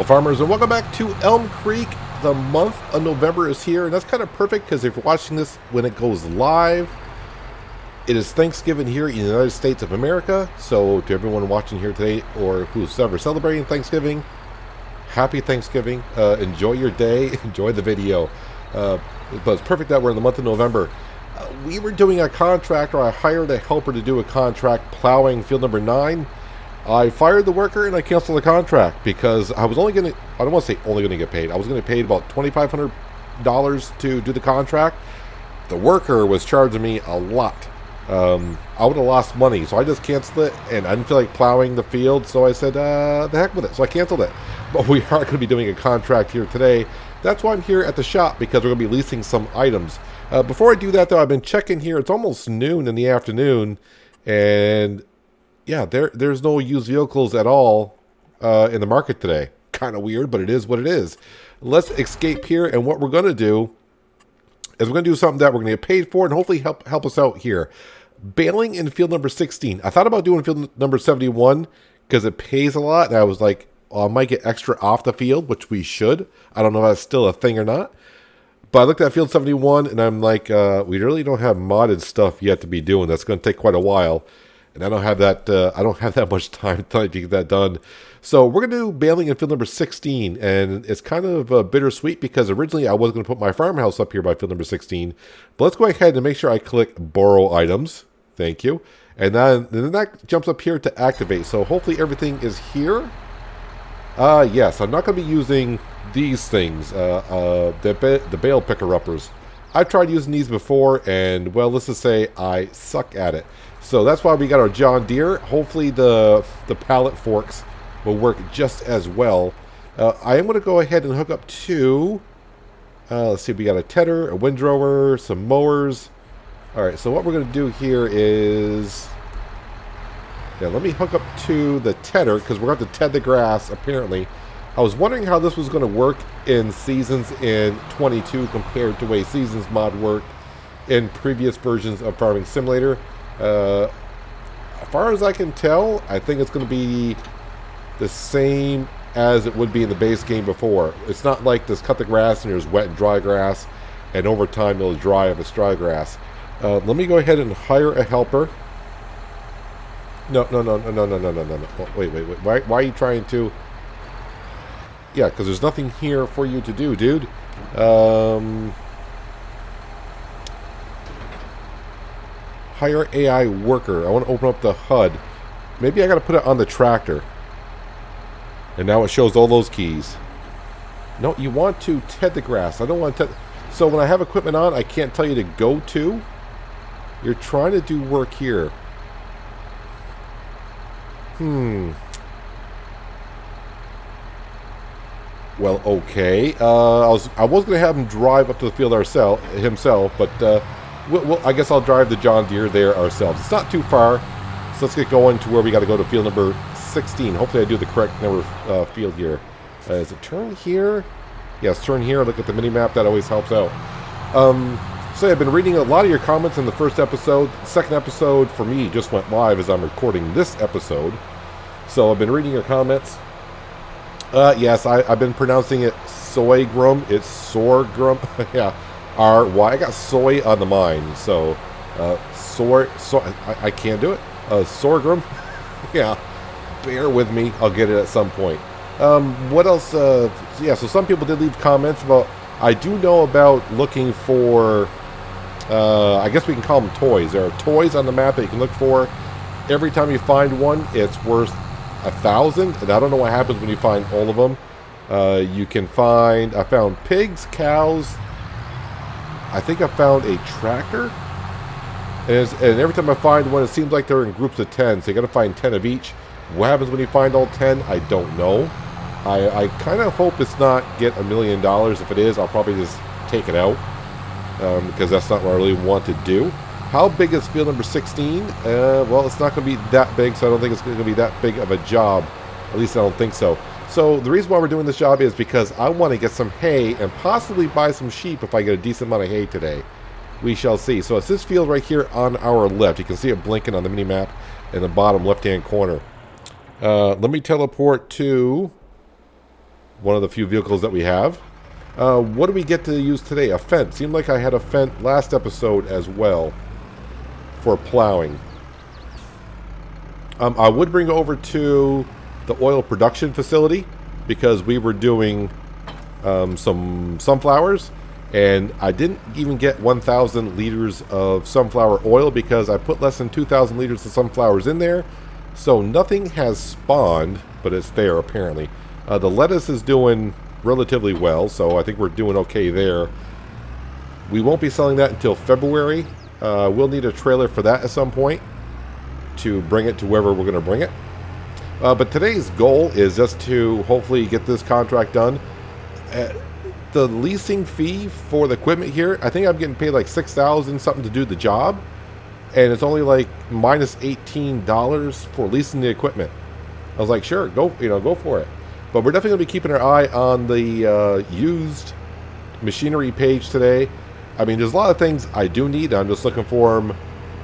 farmers, and welcome back to Elmcreek. The month of November is here, and that's kind of perfect because if you're watching this when it goes live, it is Thanksgiving here in the United States of America. So to everyone watching here today or who's ever celebrating Thanksgiving, happy Thanksgiving. Enjoy your day. Enjoy the video. But it's perfect that we're in the month of November. We were doing a contract, or I hired a helper to do a contract plowing field number 9. I fired the worker and I canceled the contract because I was only going to, I don't want to say only going to get paid. I was going to get paid about $2,500 to do the contract. The worker was charging me a lot. I would have lost money, so I just canceled it, and I didn't feel like plowing the field, so I said, the heck with it. So I canceled it. But we are going to be doing a contract here today. That's why I'm here at the shop, because we're going to be leasing some items. Before I do that, though, I've been checking here. It's almost noon in the afternoon, and yeah, there's no used vehicles at all in the market today. Kind of weird, but it is what it is. Let's escape here, and what we're going to do is we're going to do something that we're going to get paid for and hopefully help us out here. Baling in field number 16. I thought about doing field number 71 because it pays a lot, and I was like, oh, I might get extra off the field, which we should. I don't know if that's still a thing or not. But I looked at field 71, and I'm like, we really don't have modded stuff yet to be doing. That's going to take quite a while. And I don't have that. I don't have that much time to get that done. So we're gonna do baling in field number 16, and it's kind of bittersweet because originally I was gonna put my farmhouse up here by field number 16. But let's go ahead and make sure I click borrow items. Thank you. And then that jumps up here to activate. So hopefully everything is here. Yes, I'm not gonna be using these things. The bale picker uppers. I've tried using these before, and well, let's just say I suck at it. So that's why we got our John Deere. Hopefully the pallet forks will work just as well. I am going to go ahead and hook up to, let's see, we got a tedder, a windrower, some mowers. All right, so what we're going to do here is, yeah, let me hook up to the tedder because we're going to have to ted the grass, apparently. I was wondering how this was going to work in Seasons in 22 compared to the way Seasons mod worked in previous versions of Farming Simulator. As far as I can tell, I think it's going to be the same as it would be in the base game before. It's not like this cut the grass and there's wet and dry grass, and over time it'll dry if it's dry grass. Let me go ahead and hire a helper. No. Oh, wait. Why are you trying to? Yeah, because there's nothing here for you to do, dude. Hire AI worker. I want to open up the HUD. Maybe I got to put it on the tractor. And now it shows all those keys. No, you want to ted the grass. I don't want to. So when I have equipment on, I can't tell you to go to. You're trying to do work here. Well, okay. I was going to have him drive up to the field himself, but I guess I'll drive the John Deere there ourselves. It's not too far, so let's get going to where we got to go to field number 16. Hopefully I do the correct number field here. Is it turn here? Yes, turn here. Look at the mini-map. That always helps out. So I've been reading a lot of your comments in the first episode. The second episode for me just went live as I'm recording this episode. So I've been reading your comments. Yes, I've been pronouncing it soygrum. It's sorghum. Yeah. R-Y. I got soy on the mind, so I can't do it. Sorghum. Yeah, bear with me. I'll get it at some point. What else? Yeah, so some people did leave comments about. I do know about looking for. I guess we can call them toys. There are toys on the map that you can look for. Every time you find one, it's worth 1,000, and I don't know what happens when you find all of them. You can find. I found pigs, cows. I think I found a tractor, and every time I find one, it seems like they're in groups of 10, so you got to find 10 of each. What happens when you find all 10? I don't know. I kind of hope it's not get $1 million. If it is, I'll probably just take it out, because that's not what I really want to do. How big is field number 16? Well, it's not going to be that big, so I don't think it's going to be that big of a job. At least I don't think so. So the reason why we're doing this job is because I want to get some hay and possibly buy some sheep if I get a decent amount of hay today. We shall see. So it's this field right here on our left. You can see it blinking on the mini-map in the bottom left-hand corner. Let me teleport to one of the few vehicles that we have. What do we get to use today? A Fendt. Seemed like I had a Fendt last episode as well for plowing. I would bring it over to the oil production facility because we were doing some sunflowers, and I didn't even get 1,000 liters of sunflower oil because I put less than 2,000 liters of sunflowers in there. So nothing has spawned, but it's there apparently. The lettuce is doing relatively well, so I think we're doing okay there. We won't be selling that until February. We'll need a trailer for that at some point to bring it to wherever we're going to bring it. But today's goal is just to hopefully get this contract done. The leasing fee for the equipment here, I think I'm getting paid like $6,000 something to do the job, and it's only like minus $18 for leasing the equipment. I was like, sure, go for it. But we're definitely going to be keeping our eye on the used machinery page today. I mean, there's a lot of things I do need. I'm just looking for them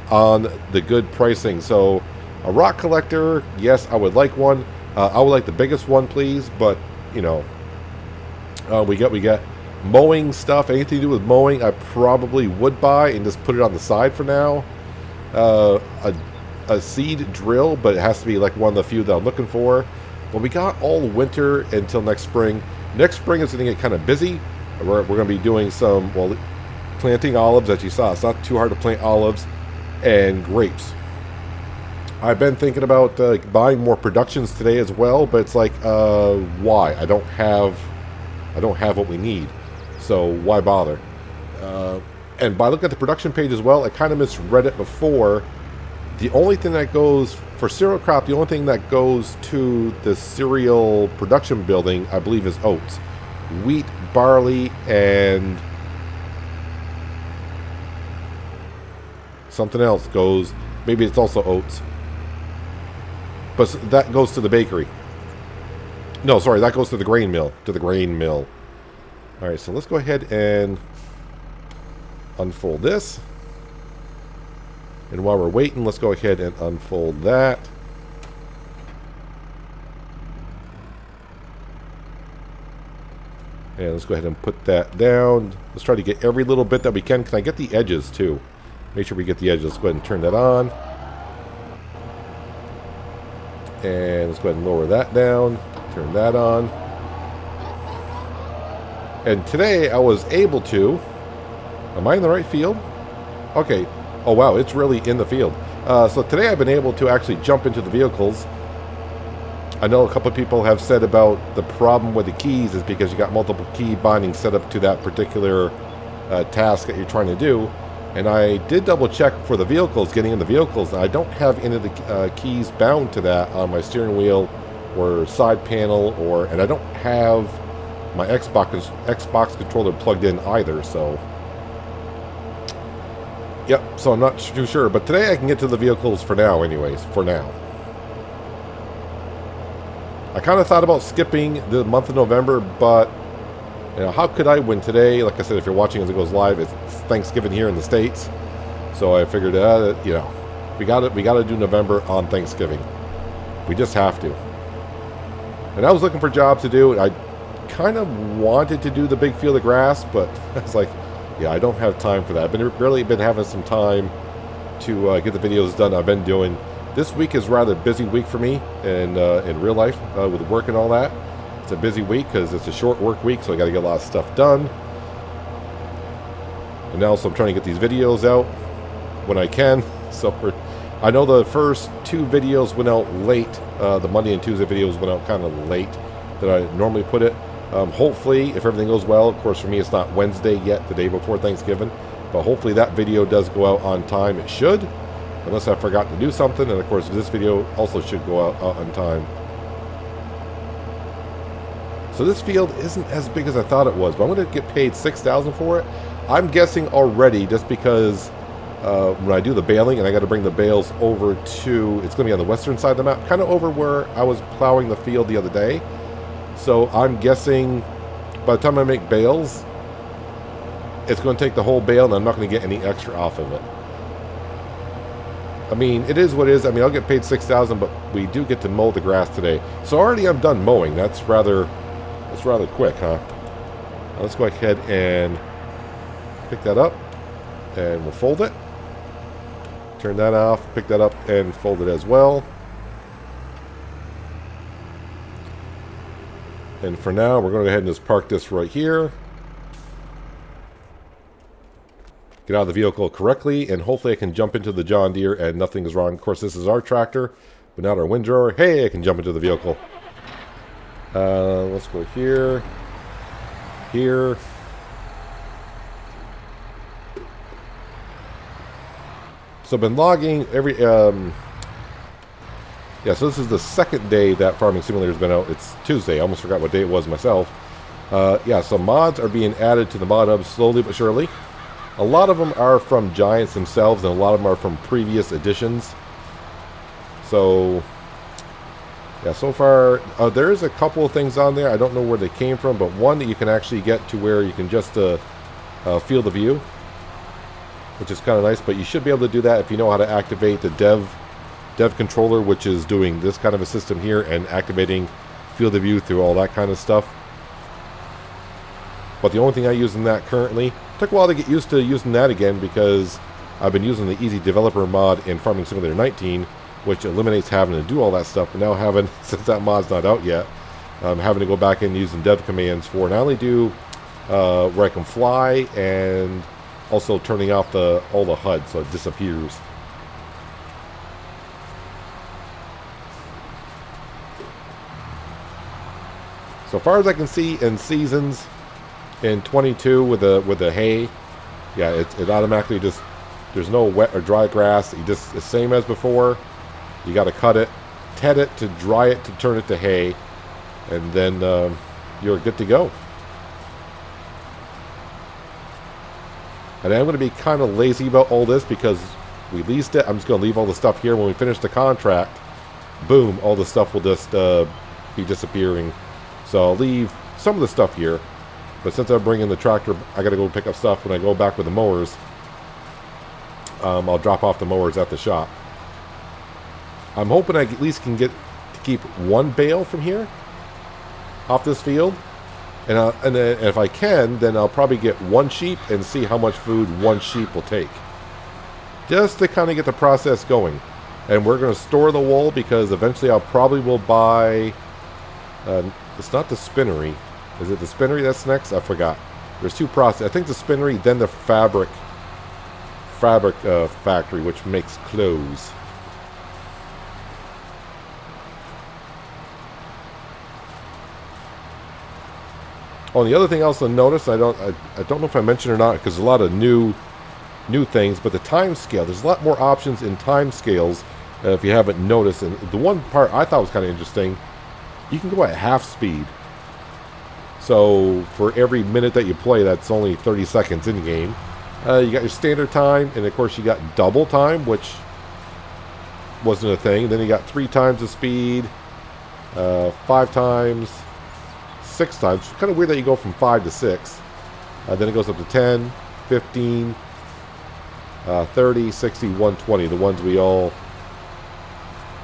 on the good pricing. So a rock collector, yes, I would like one. I would like the biggest one, please. But we got mowing stuff. Anything to do with mowing, I probably would buy and just put it on the side for now. A seed drill, but it has to be like one of the few that I'm looking for. But we got all winter until next spring. Next spring is going to get kind of busy. We're going to be doing some, planting olives, as you saw. It's not too hard to plant olives and grapes. I've been thinking about buying more productions today as well, but it's like, why? I don't have what we need, so why bother? And by looking at the production page as well, I kind of misread it before. The only thing that goes for cereal crop, the only thing that goes to the cereal production building, I believe, is oats. Wheat, barley, and something else goes. Maybe it's also oats. But that goes to the bakery. No, sorry, that goes to the grain mill. All right, so let's go ahead and unfold this. And while we're waiting, let's go ahead and unfold that. And let's go ahead and put that down. Let's try to get every little bit that we can. Can I get the edges too? Make sure we get the edges. Let's go ahead and turn that on. And let's go ahead and lower that down. Turn that on. And today I was able to... Am I in the right field? Okay. Oh wow, it's really in the field. So today I've been able to actually jump into the vehicles. I know a couple of people have said about the problem with the keys is because you got multiple key bindings set up to that particular task that you're trying to do. And I did double check for the vehicles, getting in the vehicles. I don't have any of the keys bound to that on my steering wheel or side panel, and I don't have my Xbox controller plugged in either, so... Yep, so I'm not too sure. But today I can get to the vehicles for now anyways, for now. I kind of thought about skipping the month of November, but how could I win today? Like I said, if you're watching as it goes live, it's Thanksgiving here in the States. So I figured, we got to do November on Thanksgiving. We just have to. And I was looking for jobs to do, and I kind of wanted to do the big field of grass, but I was like, yeah, I don't have time for that. I've really been having some time to get the videos done I've been doing. This week is a rather busy week for me in real life with work and all that. It's a busy week because it's a short work week, so I got to get a lot of stuff done. And also I'm trying to get these videos out when I can. So I know the first two videos went out late. The Monday and Tuesday videos went out kind of late that I normally put it. Hopefully, if everything goes well, of course for me it's not Wednesday yet, the day before Thanksgiving, but hopefully that video does go out on time. It should, unless I forgot to do something, and of course this video also should go out on time. So this field isn't as big as I thought it was, but I'm going to get paid $6,000 for it. I'm guessing already, just because when I do the baling, and I got to bring the bales over to, it's going to be on the western side of the map, kind of over where I was plowing the field the other day. So I'm guessing by the time I make bales, it's going to take the whole bale, and I'm not going to get any extra off of it. I mean, it is what it is. I mean, I'll get paid $6,000, but we do get to mow the grass today. So already I'm done mowing. That's rather That's rather quick, huh? Let's go ahead and pick that up, and we'll fold it. Turn that off, pick that up, and fold it as well. And for now, we're going to go ahead and just park this right here. Get out of the vehicle correctly, and hopefully I can jump into the John Deere and nothing is wrong. Of course, this is our tractor, but not our windrower. Hey, I can jump into the vehicle. Let's go here. Here. So I've been logging every... Yeah, so this is the second day that Farming Simulator's been out. It's Tuesday. I almost forgot what day it was myself. Yeah, so mods are being added to the mod hub slowly but surely. A lot of them are from Giants themselves, and a lot of them are from previous editions. So, yeah, so far, there is a couple of things on there. I don't know where they came from, but one that you can actually get to where you can just field of view, which is kind of nice. But you should be able to do that if you know how to activate the dev controller, which is doing this kind of a system here and activating field of view through all that kind of stuff. But the only thing I use in that currently, took a while to get used to using that again because I've been using the Easy Developer mod in Farming Simulator 19, which eliminates having to do all that stuff. But now having, since that mod's not out yet, I'm having to go back and using dev commands for not only do where I can fly and also turning off all the HUD so it disappears. So far as I can see in seasons in 22 with the hay, yeah, it automatically just, there's no wet or dry grass. You just, the same as before. You got to cut it, ted it to dry it to turn it to hay, and then you're good to go. And I'm going to be kind of lazy about all this because we leased it. I'm just going to leave all the stuff here. When we finish the contract, boom, all the stuff will just be disappearing. So I'll leave some of the stuff here. But since I'm bringing the tractor, I got to go pick up stuff when I go back with the mowers. I'll drop off the mowers at the shop. I'm hoping I at least can get to keep one bale from here, off this field. And if I can, then I'll probably get one sheep and see how much food one sheep will take. Just to kind of get the process going. And we're going to store the wool because eventually I'll probably will buy... it's not the spinnery. Is it the spinnery that's next? I forgot. There's two processes. I think the spinnery, then the fabric factory, which makes clothes. Oh, and the other thing I also noticed, I don't know if I mentioned or not, because there's a lot of new things, but the time scale. There's a lot more options in time scales if you haven't noticed. And the one part I thought was kind of interesting, you can go at half speed. So for every minute that you play, that's only 30 seconds in the game. You got your standard time, and of course you got double time, which wasn't a thing. Then you got 3 times the speed, 5 times, 6 times. It's kind of weird that you go from 5 to 6. Then it goes up to 10, 15, 30, 60, 120. The ones we all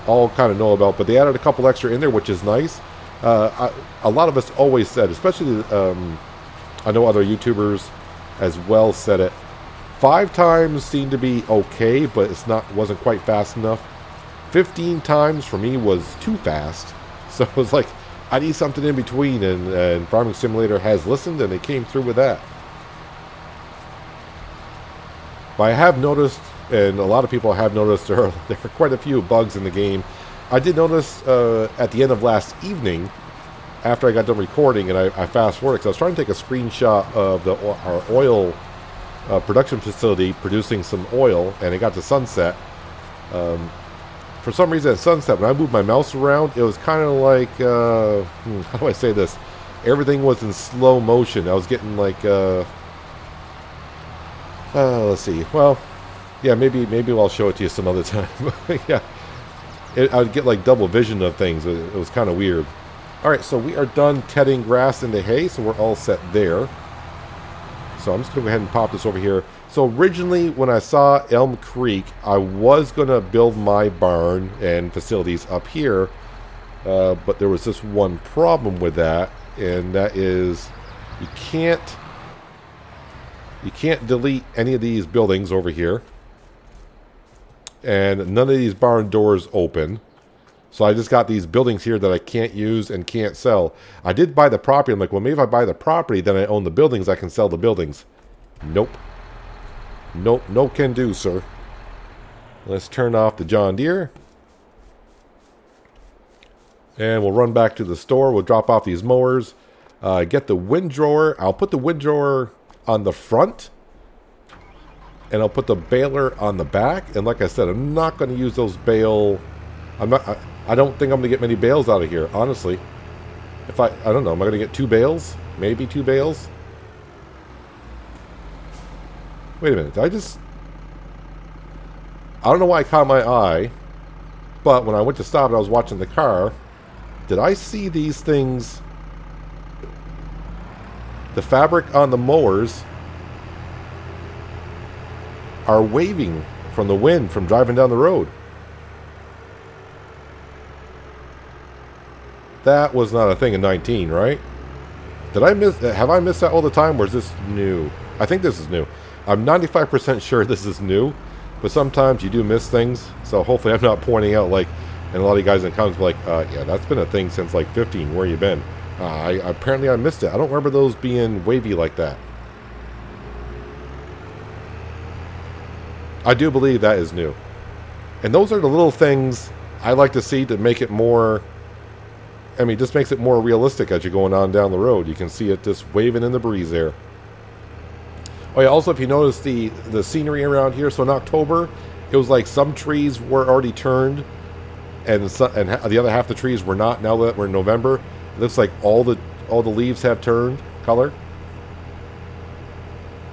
kind of know about. But they added a couple extra in there, which is nice. A lot of us always said, especially I know other YouTubers as well said it, 5 times seemed to be okay, but wasn't quite fast enough. 15 times for me was too fast. So it was like, I need something in between, and Farming Simulator has listened, and they came through with that. But I have noticed, and a lot of people have noticed, there are quite a few bugs in the game. I did notice at the end of last evening, after I got done recording, and I fast-forwarded, because I was trying to take a screenshot of our oil production facility producing some oil, and it got to sunset. For some reason at sunset, when I moved my mouse around, it was kind of like, how do I say this? Everything was in slow motion. I was getting like, let's see. Well, yeah, maybe I'll show it to you some other time. Yeah, I'd get like double vision of things. It was kind of weird. All right, so we are done tedding grass into hay, so we're all set there. So I'm just going to go ahead and pop this over here. So originally, when I saw Elmcreek, I was going to build my barn and facilities up here. But there was this one problem with that, and that is you can't delete any of these buildings over here, and none of these barn doors open. So I just got these buildings here that I can't use and can't sell. I did buy the property. I'm like, well, maybe if I buy the property, then I own the buildings, I can sell the buildings. Nope. Nope, no can do, sir. Let's turn off the John Deere. And we'll run back to the store. We'll drop off these mowers. Get the windrower. I'll put the windrower on the front. And I'll put the baler on the back. And like I said, I'm not going to use those bale... I don't think I'm going to get many bales out of here, honestly. I don't know, am I going to get 2 bales? Maybe 2 bales? Wait a minute, I don't know why I caught my eye, but when I went to stop and I was watching the car, did I see these things? The fabric on the mowers are waving from the wind from driving down the road. That was not a thing in 19, right? Have I missed that all the time, or is this new? I think this is new. I'm 95% sure this is new, but sometimes you do miss things, so hopefully I'm not pointing out, like, and a lot of you guys in the comments be like, yeah, that's been a thing since, like, 15, where you been? Apparently I missed it. I don't remember those being wavy like that. I do believe that is new. And those are the little things I like to see to make it more... I mean, it just makes it more realistic as you're going on down the road. You can see it just waving in the breeze there. Oh yeah, also if you notice the scenery around here, so in October, it was like some trees were already turned, and the other half of the trees were not. Now that we're in November, it looks like all the leaves have turned color.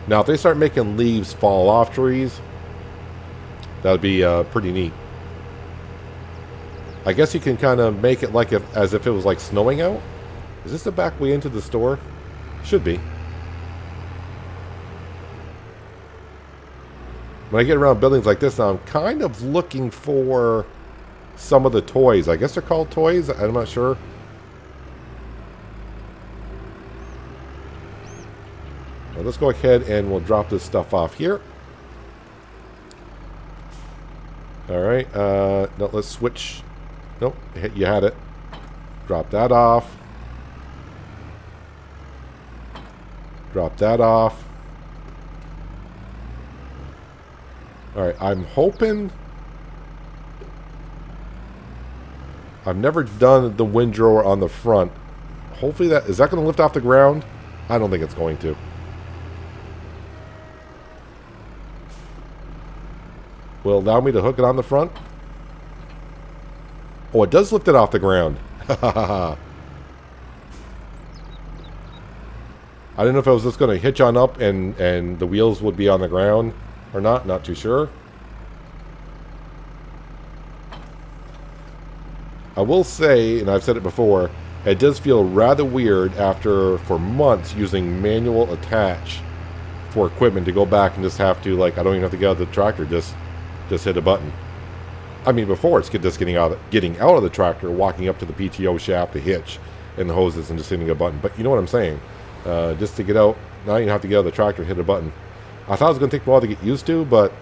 Now if they start making leaves fall off trees, that would be pretty neat. I guess you can kind of make it like as if it was like snowing out. Is this the back way into the store? Should be. When I get around buildings like this now, I'm kind of looking for some of the toys. I guess they're called toys. I'm not sure. Well, let's go ahead and we'll drop this stuff off here. Alright. No, let's switch. Nope, you had it. Drop that off. Drop that off. Alright, I'm hoping... I've never done the windrower on the front. Hopefully that... Is that going to lift off the ground? I don't think it's going to. Will it allow me to hook it on the front? Oh, it does lift it off the ground. I didn't know if I was just going to hitch on up and the wheels would be on the ground or not. Not too sure. I will say, and I've said it before, it does feel rather weird for months using manual attach for equipment to go back and just have to, like, I don't even have to get out of the tractor, just hit a button. I mean, before it's just getting out of the tractor, walking up to the PTO shaft, the hitch, and the hoses, and just hitting a button. But you know what I'm saying? Just to get out, now you have to get out of the tractor and hit a button. I thought it was going to take a while to get used to, but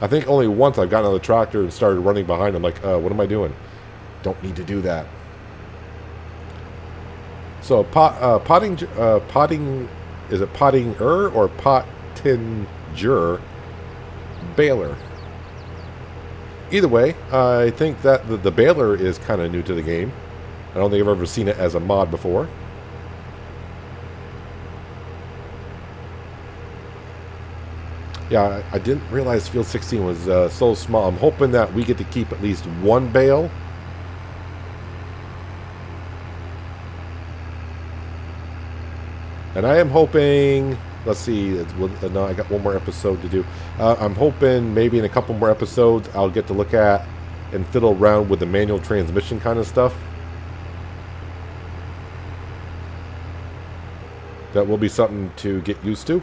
I think only once I've gotten out of the tractor and started running behind. I'm like, what am I doing? Don't need to do that. So potting, is it pottinger or pottinger baler? Either way, I think that the baler is kind of new to the game. I don't think I've ever seen it as a mod before. Yeah, I didn't realize Field 16 was so small. I'm hoping that we get to keep at least one bale. And I am hoping... Let's see, no, I got one more episode to do. I'm hoping maybe in a couple more episodes I'll get to look at and fiddle around with the manual transmission kind of stuff. That will be something to get used to.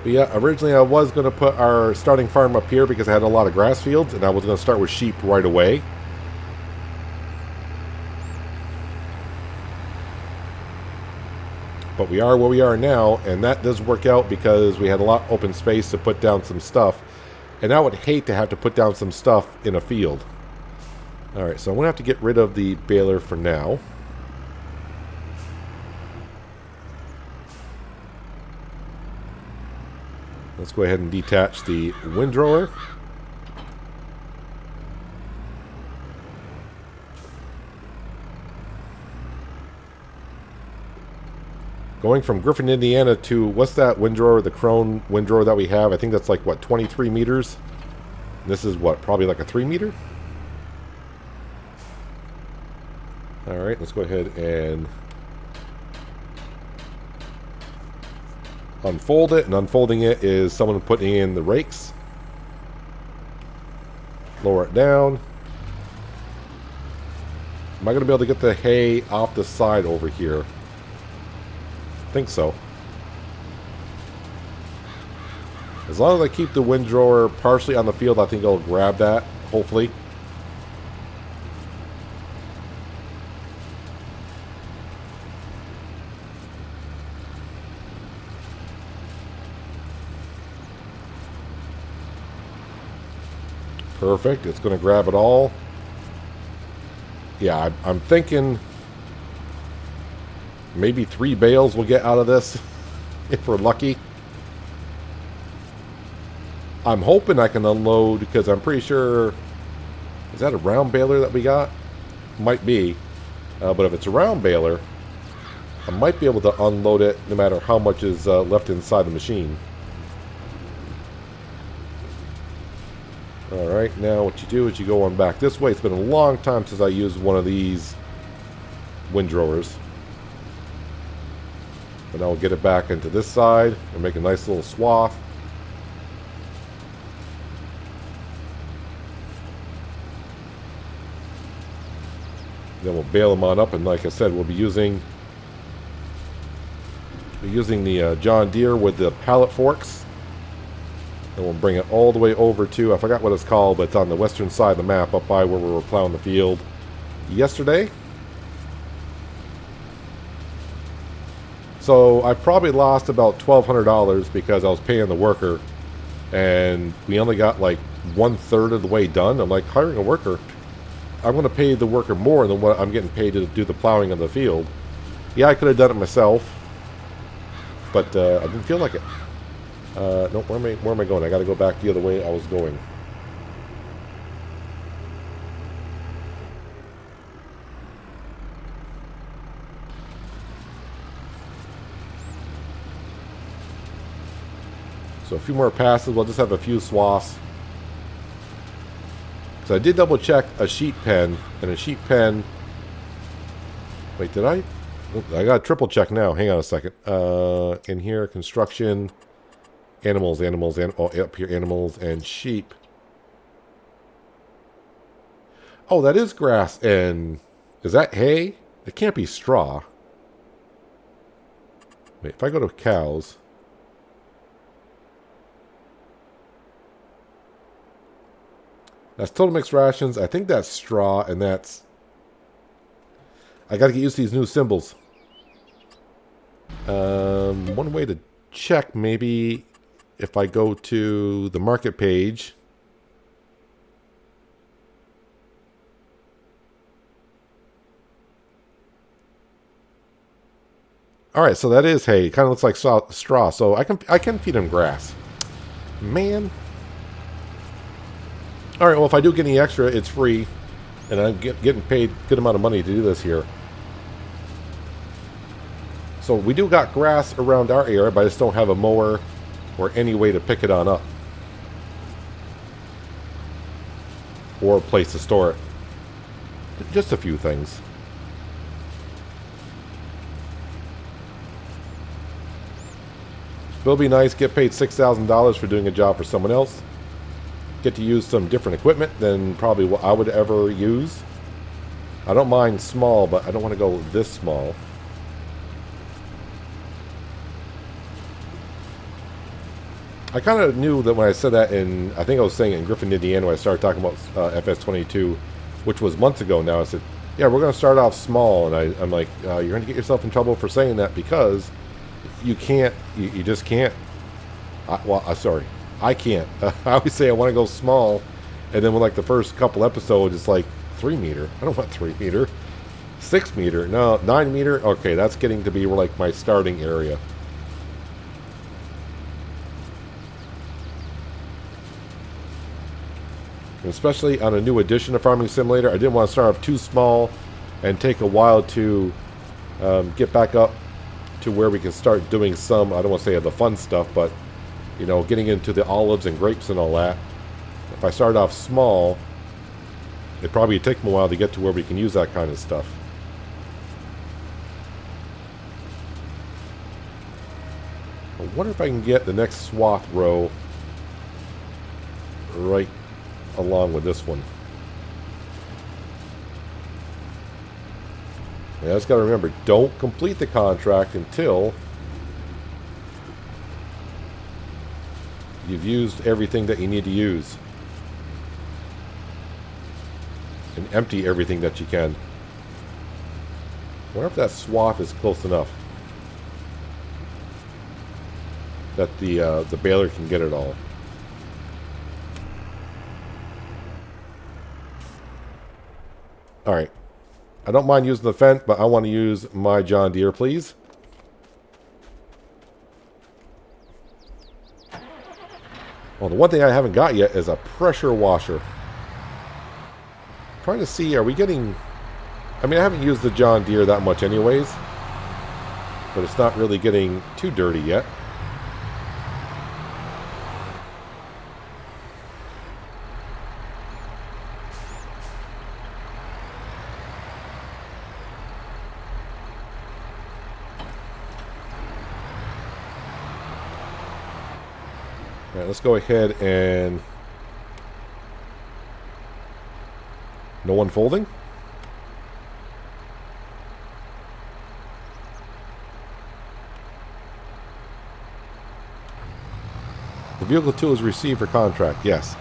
But yeah, originally I was going to put our starting farm up here because I had a lot of grass fields, and I was going to start with sheep right away. But we are where we are now, and that does work out because we had a lot of open space to put down some stuff. And I would hate to have to put down some stuff in a field. Alright, so I'm going to have to get rid of the baler for now. Let's go ahead and detach the windrower. Going from Griffin, Indiana to, what's that windrower, the Krone windrower that we have? I think that's like, what, 23 meters? This is what, probably like a 3 meter? Alright, let's go ahead and unfold it. And unfolding it is someone putting in the rakes. Lower it down. Am I going to be able to get the hay off the side over here? I think so. As long as I keep the windrower partially on the field, I think I'll grab that, hopefully. Perfect. It's going to grab it all. Yeah, I'm thinking maybe 3 bales we'll get out of this if we're lucky. I'm hoping I can unload because I'm pretty sure... Is that a round baler that we got? Might be. But if it's a round baler, I might be able to unload it no matter how much is left inside the machine. Alright, now what you do is you go on back this way. It's been a long time since I used one of these windrowers. But now we'll get it back into this side and make a nice little swath. Then we'll bale them on up, and like I said, we'll be using the John Deere with the pallet forks. And we'll bring it all the way over to, I forgot what it's called, but it's on the western side of the map, up by where we were plowing the field yesterday. So I probably lost about $1,200 because I was paying the worker, and we only got like 1/3 of the way done. I'm like, hiring a worker, I'm going to pay the worker more than what I'm getting paid to do the plowing of the field. Yeah, I could have done it myself, but I didn't feel like it. No, where am I going? I got to go back the other way I was going. So a few more passes. We'll just have a few swaths. So I did double check a sheep pen, and a sheep pen... Wait, did I? I got a triple check now. Hang on a second. In here, construction... Animals, oh, up here, animals and sheep. Oh, that is grass and... Is that hay? It can't be straw. Wait, if I go to cows... That's total mixed rations. I think that's straw, and that's... I gotta get used to these new symbols. One way to check, maybe... If I go to the market page, all right, so that is hay. It kind of looks like straw, so I can feed him grass. Man. All right, well, if I do get any extra, it's free, and I'm getting paid a good amount of money to do this here. So we do got grass around our area, but I just don't have a mower or any way to pick it on up. Or a place to store it. Just a few things. It'll be nice, get paid $6,000 for doing a job for someone else. Get to use some different equipment than probably what I would ever use. I don't mind small, but I don't want to go this small. I kind of knew that when I said that I think I was saying it in Griffin, Indiana, when I started talking about FS22, which was months ago now. I said, yeah, we're going to start off small. And I'm like, you're going to get yourself in trouble for saying that because you can't, you just can't. Sorry, I can't. I always say I want to go small. And then with like the first couple episodes, it's like 3 meter. I don't want 3 meter. 6 meter. No, 9 meter. Okay, that's getting to be like my starting area. And especially on a new edition of Farming Simulator, I didn't want to start off too small and take a while to get back up to where we can start doing some, I don't want to say the fun stuff, but, you know, getting into the olives and grapes and all that. If I start off small, it'd probably take me a while to get to where we can use that kind of stuff. I wonder if I can get the next swath row right along with this one. Yeah, I just got to remember, don't complete the contract until you've used everything that you need to use. And empty everything that you can. I wonder if that swath is close enough that the baler can get it all. Alright. I don't mind using the Fendt, but I want to use my John Deere, please. Well, the one thing I haven't got yet is a pressure washer. Trying to see, are we getting... I mean, I haven't used the John Deere that much anyways. But it's not really getting too dirty yet. Alright, let's go ahead and... No unfolding? The vehicle tool is received for contract, yes.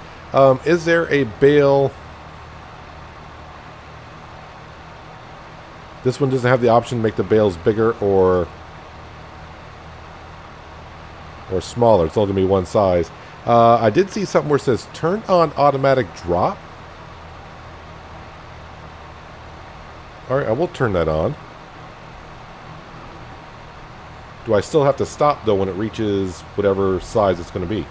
Is there a bale? This one doesn't have the option to make the bales bigger or smaller. It's all going to be one size. I did see something where it says turn on automatic drop. Alright, I will turn that on. Do I still have to stop, though, when it reaches whatever size it's going to be?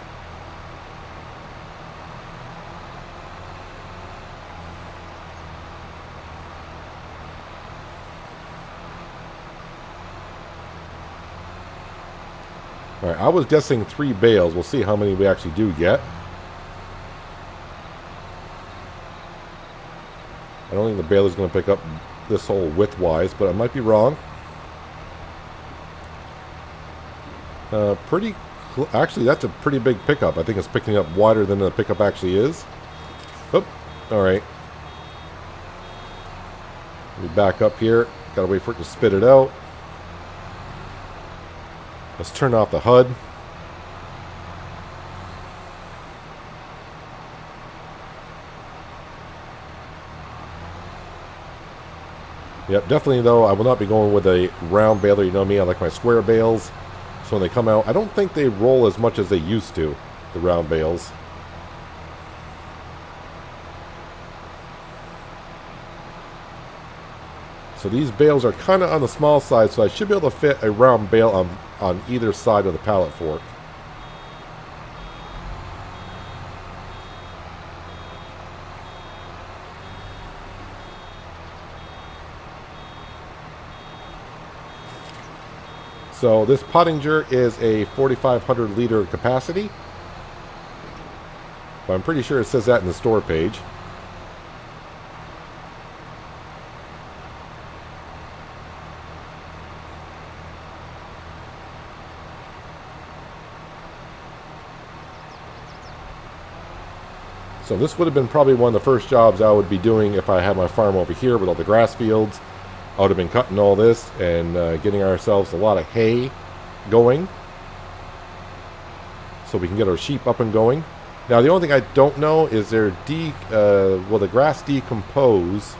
Alright, I was guessing 3 bales. We'll see how many we actually do get. I don't think the bale is going to pick up this whole width-wise, but I might be wrong. Actually, that's a pretty big pickup. I think it's picking up wider than the pickup actually is. Oh, alright. Let me back up here. Gotta wait for it to spit it out. Let's turn off the HUD. Yep, definitely though, I will not be going with a round baler. You know me, I like my square bales. So when they come out, I don't think they roll as much as they used to, the round bales. So these bales are kind of on the small side, so I should be able to fit a round bale on either side of the pallet fork. So this Pottinger is a 4,500 liter capacity. But I'm pretty sure it says that in the store page. So this would have been probably one of the first jobs I would be doing if I had my farm over here with all the grass fields. I would have been cutting all this and getting ourselves a lot of hay going. so we can get our sheep up and going. Now, the only thing I don't know is will the grass decompose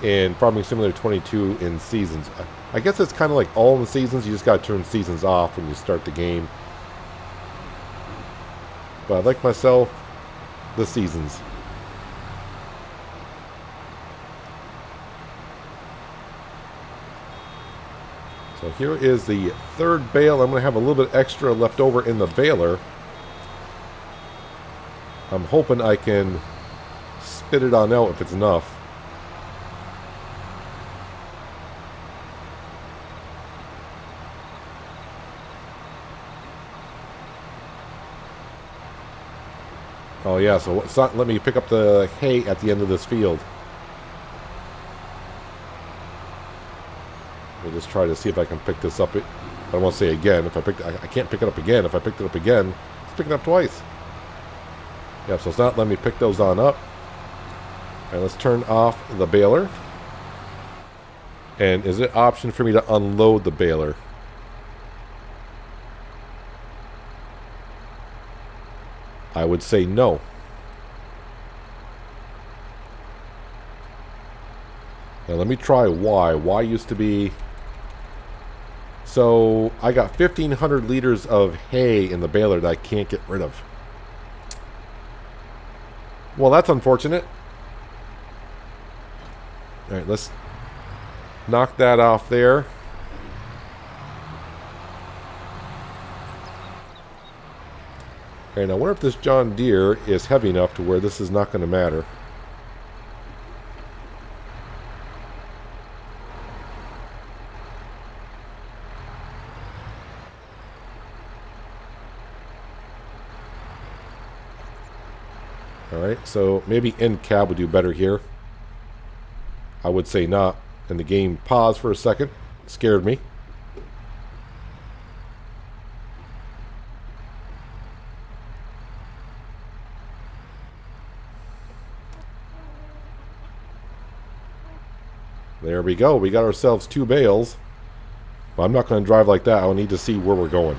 in Farming Simulator 22 in seasons? I guess it's kind of like all in the seasons. You just got to turn seasons off when you start the game. But I like myself the seasons. So here is the third bale. I'm going to have a little bit extra left over in the baler. I'm hoping I can spit it on out if it's enough. Oh yeah, so it's not let me pick up the hay at the end of this field. We'll just try to see if I can pick this up. I don't want to say again. If I can't pick it up again. If I picked it up again, let's pick it up twice. Yeah, so it's not letting me pick those on up. Alright, let's turn off the baler. And is it an option for me to unload the baler? I would say no. Now let me try Y. Y used to be... So I got 1,500 liters of hay in the baler that I can't get rid of. Well, that's unfortunate. Alright, let's knock that off there. And I wonder if this John Deere is heavy enough to where this is not going to matter. Alright, so maybe end cab would do better here. I would say not. And the game paused for a second. Scared me. There we go. We got ourselves 2 bales. But I'm not going to drive like that. I'll need to see where we're going.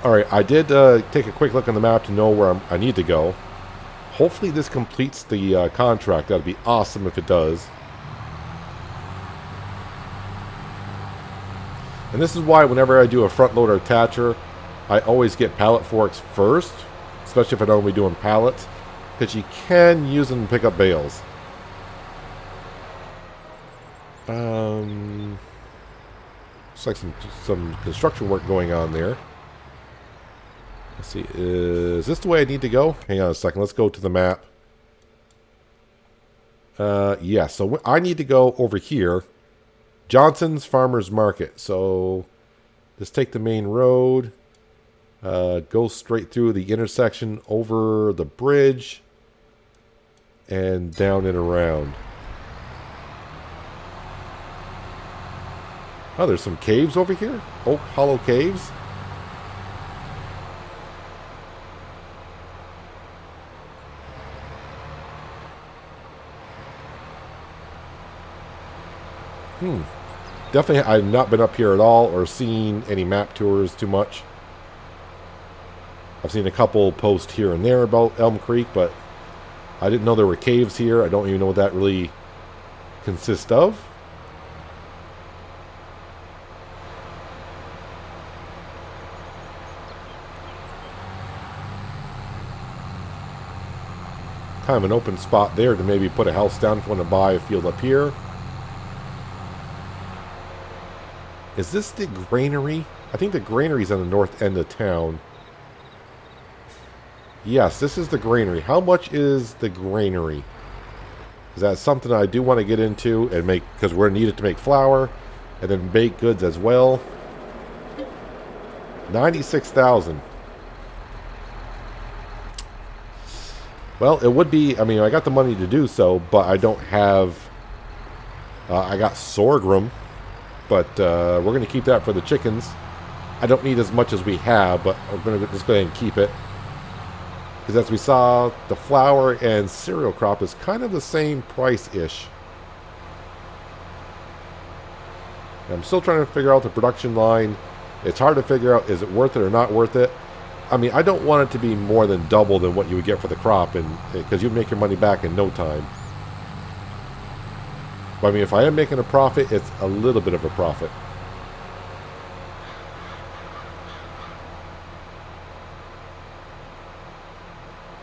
Alright, I did take a quick look on the map to know where I need to go. Hopefully this completes the contract. That would be awesome if it does. And this is why whenever I do a front loader attacher, I always get pallet forks first. Especially if I don't be doing pallets. Because you can use them to pick up bales. Looks like some construction work going on there. Let's see, is this the way I need to go? Hang on a second, let's go to the map. Yeah, so I need to go over here. Johnson's Farmer's Market. So, let's take the main road. Go straight through the intersection, over the bridge. And down and around. Oh, there's some caves over here? Oak Hollow Caves? Definitely, I've not been up here at all or seen any map tours too much. I've seen a couple posts here and there about Elmcreek, but I didn't know there were caves here. I don't even know what that really consists of. Kind of an open spot there to maybe put a house down if you want to buy a field up here. Is this the granary? I think the granary's on the north end of town. Yes, this is the granary. How much is the granary? Because that's something I do want to get into and make, because we're needed to make flour and then baked goods as well. 96,000. Well, it would be, I mean, I got the money to do so, but I don't have, I got sorghum, but we're going to keep that for the chickens. I don't need as much as we have, but we're going to just go ahead and keep it. Because as we saw, the flour and cereal crop is kind of the same price-ish. I'm still trying to figure out the production line It's hard to figure out, is it worth it or not worth it? I mean, I don't want it to be more than double than what you would get for the crop, and because you'd make your money back in no time. But I mean, if I am making a profit, it's a little bit of a profit.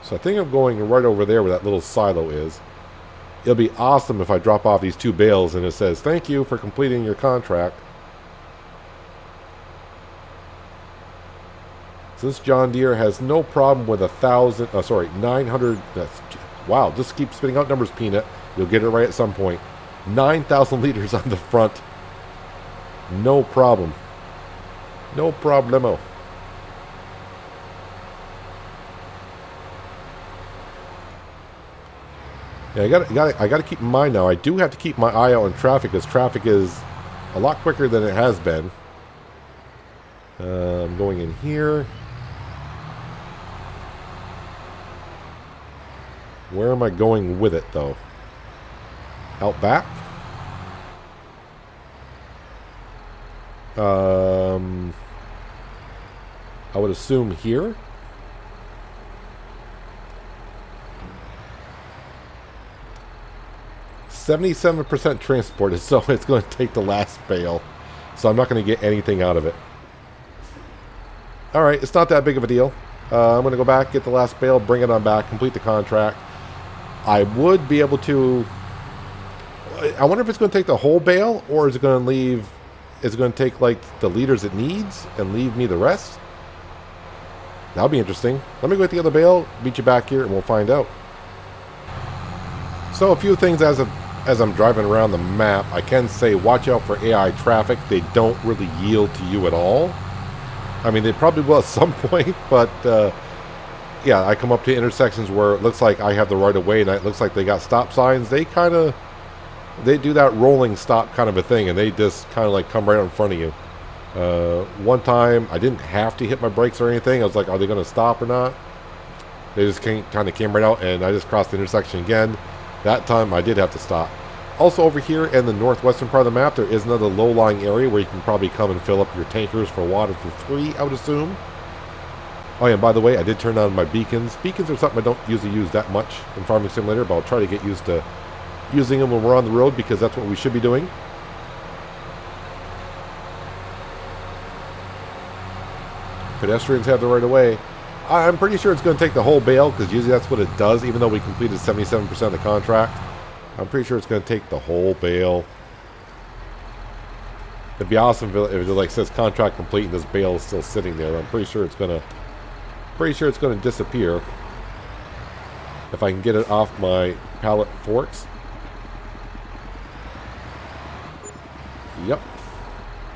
So I think I'm going right over there where that little silo is. It'll be awesome if I drop off these 2 bales and it says, thank you for completing your contract. So this John Deere has no problem with 900. Wow, just keep spitting out numbers, Peanut. You'll get it right at some point. 9,000 liters on the front. No problem. No problemo. Yeah, I got to keep in mind now. I do have to keep my eye out on traffic, because traffic is a lot quicker than it has been. I'm going in here. Where am I going with it, though? Out back? I would assume here. %77% transported, so it's going to take the last bale. So I'm not going to get anything out of it. Alright, it's not that big of a deal. I'm going to go back, get the last bale, bring it on back, complete the contract. I would be able to... I wonder if it's going to take the whole bale, or is it going to leave... Is it going to take, like, the liters it needs and leave me the rest? That'll be interesting. Let me go get the other bale, meet you back here, and we'll find out. So a few things as I'm driving around the map. I can say watch out for AI traffic. They don't really yield to you at all. I mean, they probably will at some point, but yeah, I come up to intersections where it looks like I have the right of way, and it looks like they got stop signs. They do that rolling stop kind of a thing, and they just kind of like come right in front of you. One time, I didn't have to hit my brakes or anything. I was like, are they going to stop or not? They just kind of came right out, and I just crossed the intersection again. That time, I did have to stop. Also, over here in the northwestern part of the map, there is another low-lying area where you can probably come and fill up your tankers for water for free, I would assume. Oh yeah, and by the way, I did turn on my beacons. Beacons are something I don't usually use that much in Farming Simulator, but I'll try to get used to using them when we're on the road, because that's what we should be doing. Pedestrians have the right of way. I'm pretty sure it's going to take the whole bale, because usually that's what it does, even though we completed 77% of the contract. I'm pretty sure it's going to take the whole bale. It'd be awesome if it like says contract complete and this bale is still sitting there. I'm pretty sure it's going to disappear if I can get it off my pallet forks. Yep.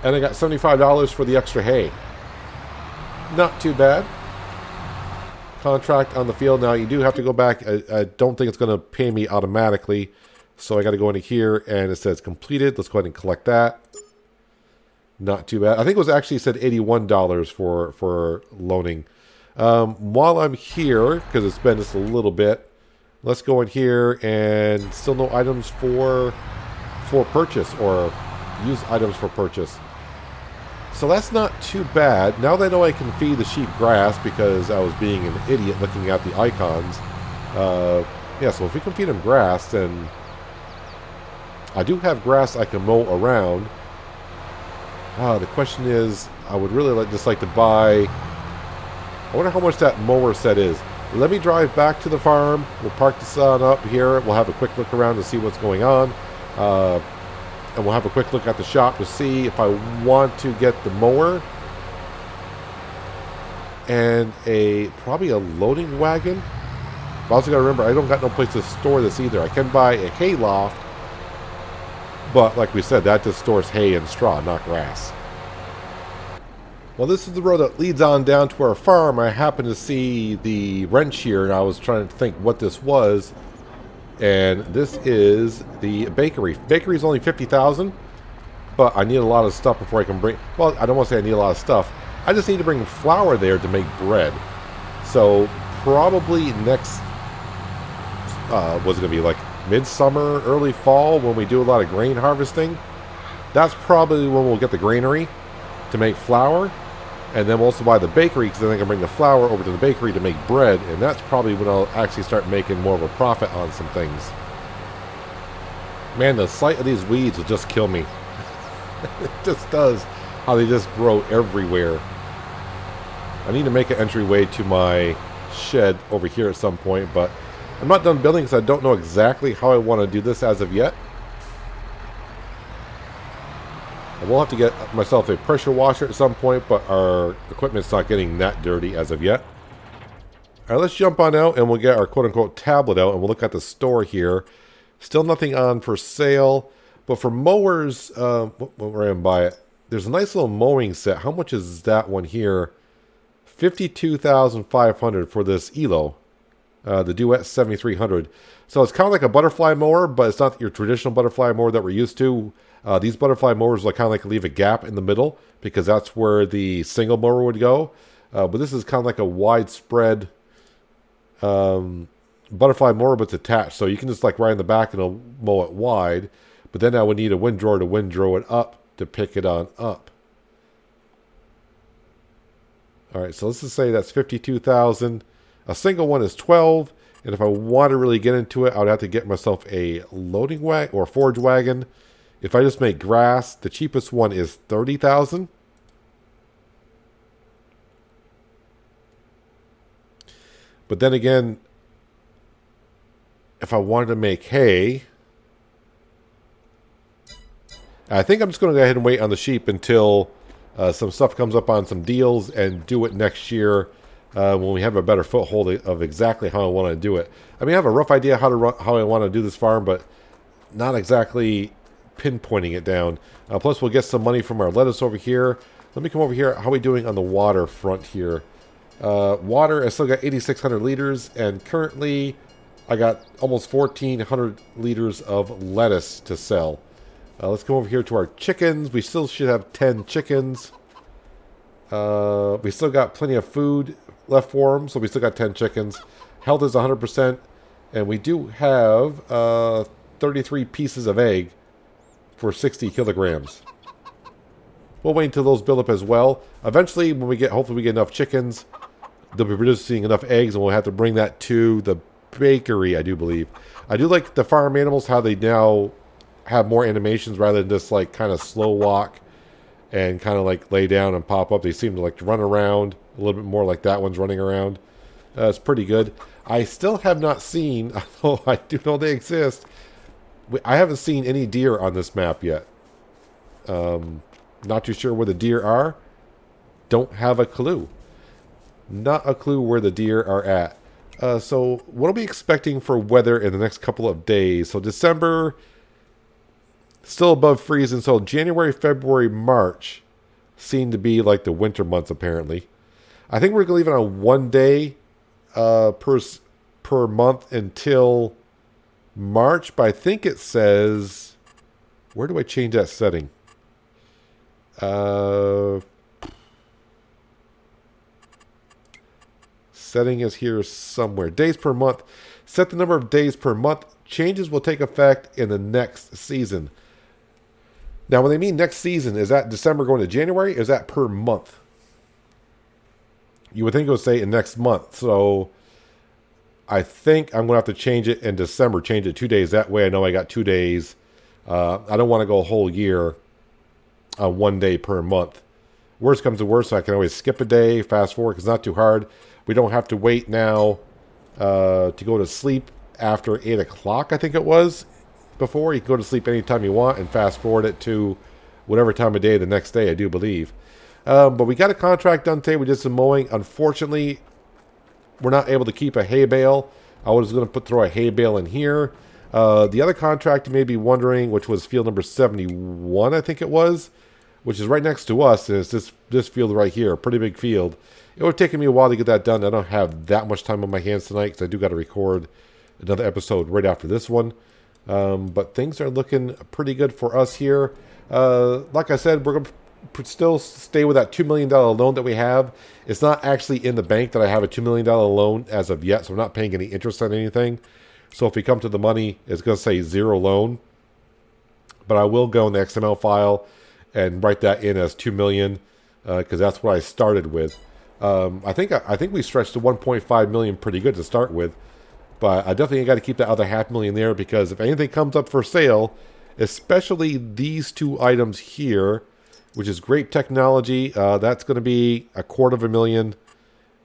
And I got $75 for the extra hay. Not too bad. Contract on the field. Now you do have to go back. I don't think it's going to pay me automatically, so I got to go into here, and it says completed. Let's go ahead and collect that. Not too bad. I think it was actually said $81 for loaning. While I'm here, because it's been just a little bit, let's go in here, and still no items for purchase, or use items for purchase. So that's not too bad. Now that I know I can feed the sheep grass, because I was being an idiot looking at the icons. Yeah, so if we can feed them grass, then I do have grass I can mow around. The question is, I would really just like to buy... I wonder how much that mower set is. Let me drive back to the farm. We'll park the sun up here. We'll have a quick look around to see what's going on. And we'll have a quick look at the shop to see if I want to get the mower and probably a loading wagon. But also got to remember, I don't got no place to store this either. I can buy a hay loft, but like we said, that just stores hay and straw, not grass. Well, this is the road that leads on down to our farm. I happened to see the wrench here, and I was trying to think what this was. And this is the bakery. Bakery is only $50,000, but I need a lot of stuff before I can bring... Well, I don't want to say I need a lot of stuff. I just need to bring flour there to make bread. So probably next... what's it going to be, like midsummer, early fall, when we do a lot of grain harvesting? That's probably when we'll get the granary. to make flour. And then we'll also buy the bakery, because then I can bring the flour over to the bakery to make bread. And that's probably when I'll actually start making more of a profit on some things. Man, the sight of these weeds will just kill me. It just does. How they just grow everywhere. I need to make an entryway to my shed over here at some point, but I'm not done building because I don't know exactly how I want to do this as of yet. I will have to get myself a pressure washer at some point, but our equipment's not getting that dirty as of yet. All right, let's jump on out and we'll get our quote-unquote tablet out and we'll look at the store here. Still nothing on for sale, but for mowers, we're going to buy it. There's a nice little mowing set. How much is that one here? $52,500 for this ELO, the Duet 7300. So it's kind of like a butterfly mower, but it's not your traditional butterfly mower that we're used to. These butterfly mowers will kind of like leave a gap in the middle because that's where the single mower would go. But this is kind of like a widespread butterfly mower, but it's attached. So you can just like ride in the back and it'll mow it wide. But then I would need a windrower to windrow it up to pick it on up. All right, so let's just say that's $52,000. A single one is $12,000, and if I want to really get into it, I would have to get myself a loading wagon or forage wagon. If I just make grass, the cheapest one is $30,000. But then again, if I wanted to make hay, I think I'm just going to go ahead and wait on the sheep until some stuff comes up on some deals and do it next year when we have a better foothold of exactly how I want to do it. I mean, I have a rough idea how I want to do this farm, but not exactly pinpointing it down. Plus, we'll get some money from our lettuce over here. Let me come over here. How are we doing on the water front here? Water, I still got 8,600 liters, and currently I got almost 1,400 liters of lettuce to sell. Let's come over here to our chickens. We still should have 10 chickens. We still got plenty of food left for them, so we still got 10 chickens. Health is 100%, and we do have 33 pieces of egg for 60 kilograms. We'll wait until those build up as well. Eventually, when we get, hopefully we get enough chickens, they'll be producing enough eggs, and we'll have to bring that to the bakery, I do believe. I do like the farm animals, how they now have more animations rather than just like kind of slow walk and kind of like lay down and pop up. They seem to like to run around a little bit more like that one's running around. It's pretty good. I still have not seen, although I do know they exist, I haven't seen any deer on this map yet. Not too sure where the deer are. Don't have a clue. Not a clue where the deer are at. So what are we expecting for weather in the next couple of days? So December, still above freezing. So January, February, March seem to be like the winter months apparently. I think we're going to leave it on 1 day per month until March. But I think it says, where do I change that setting? Setting is here somewhere. Days per month. Set the number of days per month. Changes will take effect in the next season. Now, when they mean next season, is that December going to January? Or is that per month? You would think it would say in next month. So I think I'm going to have to change it in December. Change it 2 days. That way I know I got 2 days. I don't want to go a whole year on 1 day per month. Worst comes to worst, so I can always skip a day, fast forward, because it's not too hard. We don't have to wait now to go to sleep after 8 o'clock, I think it was, before. You can go to sleep anytime you want and fast forward it to whatever time of day the next day, I do believe. But we got a contract done today. We did some mowing. Unfortunately, we're not able to keep a hay bale. I was going to throw a hay bale in here. The other contract, you may be wondering, which was field number 71, I think it was, which is right next to us, and it's this field right here, a pretty big field. It would have taken me a while to get that done. I don't have that much time on my hands tonight because I do got to record another episode right after this one. But things are looking pretty good for us here. Like I said, we're going to still stay with that $2 million loan that we have. It's not actually in the bank that I have a $2 million loan as of yet, so I'm not paying any interest on anything. So if we come to the money, it's going to say zero loan. But I will go in the XML file and write that in as $2 million. because that's what I started with. I think we stretched to 1.5 million pretty good to start with, but I definitely got to keep that other 500,000 there, because if anything comes up for sale, especially these two items here, which is great technology, that's going to be 250,000,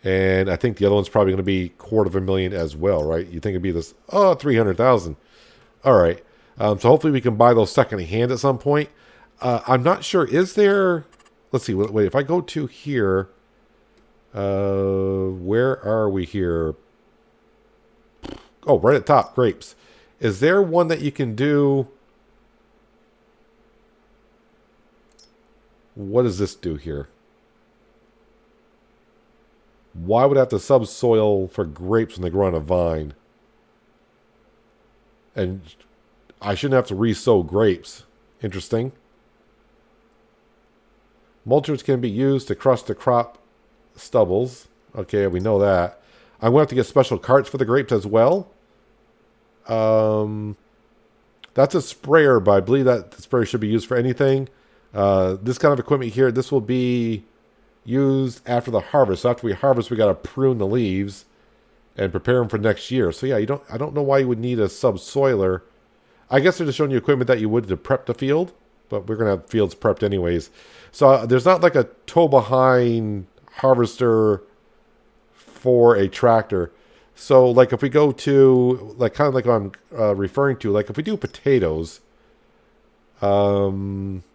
and I think the other one's probably going to be 250,000 as well, right? You think it'd be this 300,000? All right, so hopefully we can buy those second hand at some point. I'm not sure. Is there? Let's see. Wait, if I go to here, where are we here? Oh, right at top, grapes. Is there one that you can do? What does this do here? Why would I have to subsoil for grapes when they grow on a vine? And I shouldn't have to re-sow grapes. Interesting. Mulchers can be used to crush the crop stubbles. Okay, we know that. I'm going to have to get special carts for the grapes as well. That's a sprayer, but I believe that the sprayer should be used for anything. This kind of equipment here, this will be used after the harvest. So after we harvest, we got to prune the leaves and prepare them for next year. So yeah, I don't know why you would need a subsoiler. I guess they're just showing you equipment that you would to prep the field, but we're going to have fields prepped anyways. So there's not like a tow behind harvester for a tractor. So like if we go to like kind of like I'm referring to, like if we do potatoes, yeah.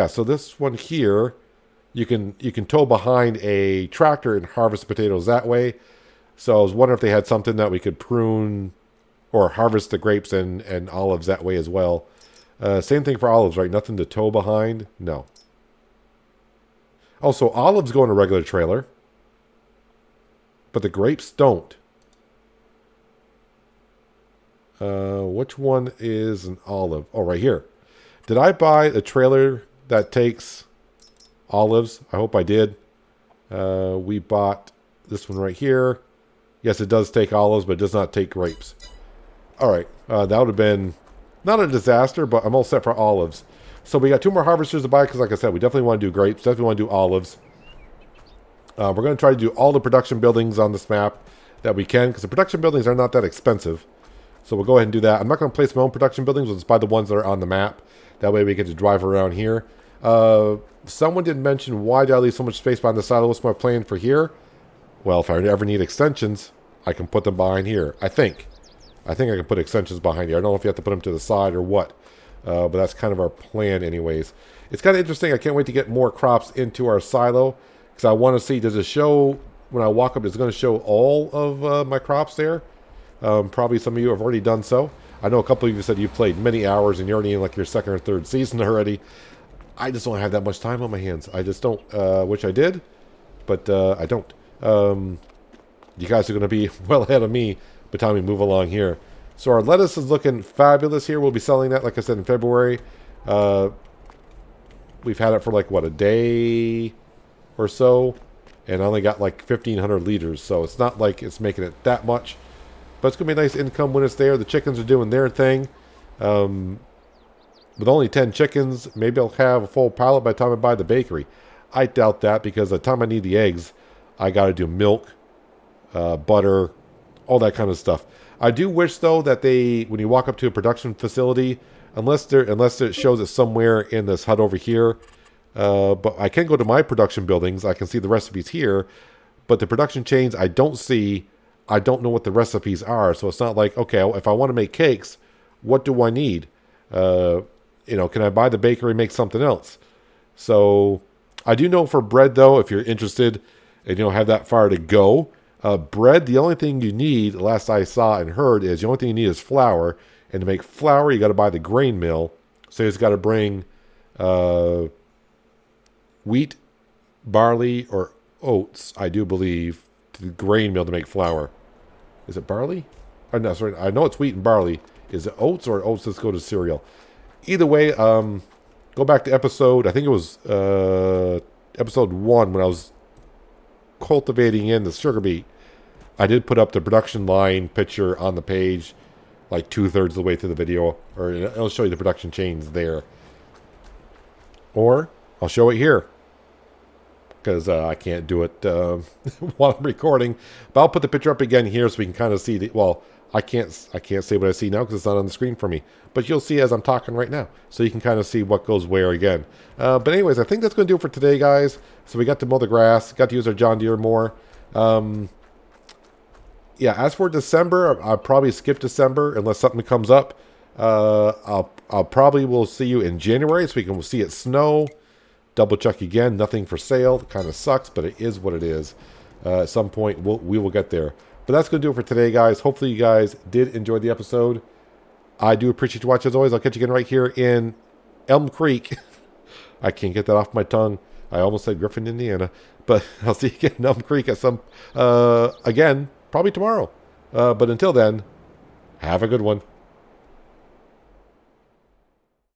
So this one here, you can tow behind a tractor and harvest potatoes that way. So I was wondering if they had something that we could prune or harvest the grapes and olives that way as well. Same thing for olives, right? Nothing to tow behind? No. Also, olives go in a regular trailer, but the grapes don't. Which one is an olive? Oh, right here. Did I buy a trailer that takes olives? I hope I did. We bought this one right here. Yes, it does take olives, but it does not take grapes. All right. That would have been not a disaster, but I'm all set for olives. So we got 2 more harvesters to buy because, like I said, we definitely want to do grapes. Definitely want to do olives. We're going to try to do all the production buildings on this map that we can, because the production buildings are not that expensive. So we'll go ahead and do that. I'm not going to place my own production buildings. We'll just buy the ones that are on the map. That way we get to drive around here. Someone did mention, why did I leave so much space behind the silo? What's my plan for here? Well, if I ever need extensions, I can put them behind here. I think I can put extensions behind here. I don't know if you have to put them to the side or what. But that's kind of our plan anyways. It's kind of interesting. I can't wait to get more crops into our silo, because I want to see, does it show, when I walk up, is it going to show all of my crops there? Probably some of you have already done so. I know a couple of you said you've played many hours and you're already in like your 2nd or 3rd season already. I just don't have that much time on my hands. I just don't, wish I did, but I don't. You guys are going to be well ahead of me by the time we move along here. So our lettuce is looking fabulous here. We'll be selling that, like I said, in February. We've had it for like, what, a day or so, and I only got like 1,500 liters, so it's not like it's making it that much. But it's going to be a nice income when it's there. The chickens are doing their thing. With only 10 chickens, maybe I'll have a full pallet by the time I buy the bakery. I doubt that, because by the time I need the eggs, I got to do milk, butter, all that kind of stuff. I do wish, though, that they, when you walk up to a production facility, unless it shows it somewhere in this hut over here, but I can go to my production buildings. I can see the recipes here, but the production chains I don't see. I don't know what the recipes are, so it's not like, okay, if I want to make cakes, what do I need? Can I buy the bakery and make something else? So I do know for bread, though, if you're interested and you don't have that far to go, bread, the only thing you need, last I saw and heard, is the only thing you need is flour. And to make flour, you got to buy the grain mill. So you just got to bring wheat, barley, or oats, I do believe, to the grain mill to make flour. Is it barley? Oh, no, sorry. I know it's wheat and barley. Is it oats, or oats let's go to cereal? Either way, go back to episode, I think it was episode 1 when I was cultivating in the sugar beet. I did put up the production line picture on the page like 2/3 of the way through the video, or it'll show you the production chains there. Or I'll show it here. because I can't do it while I'm recording. But I'll put the picture up again here so we can kind of see the, well, I can't say what I see now because it's not on the screen for me. But you'll see as I'm talking right now. So you can kind of see what goes where again. But anyways, I think that's going to do it for today, guys. So we got to mow the grass, got to use our John Deere more. Yeah, as for December, I'll probably skip December unless something comes up. I'll probably will see you in January so we can see it snow. Double check again, nothing for sale. It kind of sucks, but it is what it is. At some point, we will get there. But that's going to do it for today, guys. Hopefully you guys did enjoy the episode. I do appreciate you watching as always. I'll catch you again right here in Elmcreek. I can't get that off my tongue. I almost said Griffin, Indiana. But I'll see you again in Elmcreek at some, again, probably tomorrow. But until then, have a good one.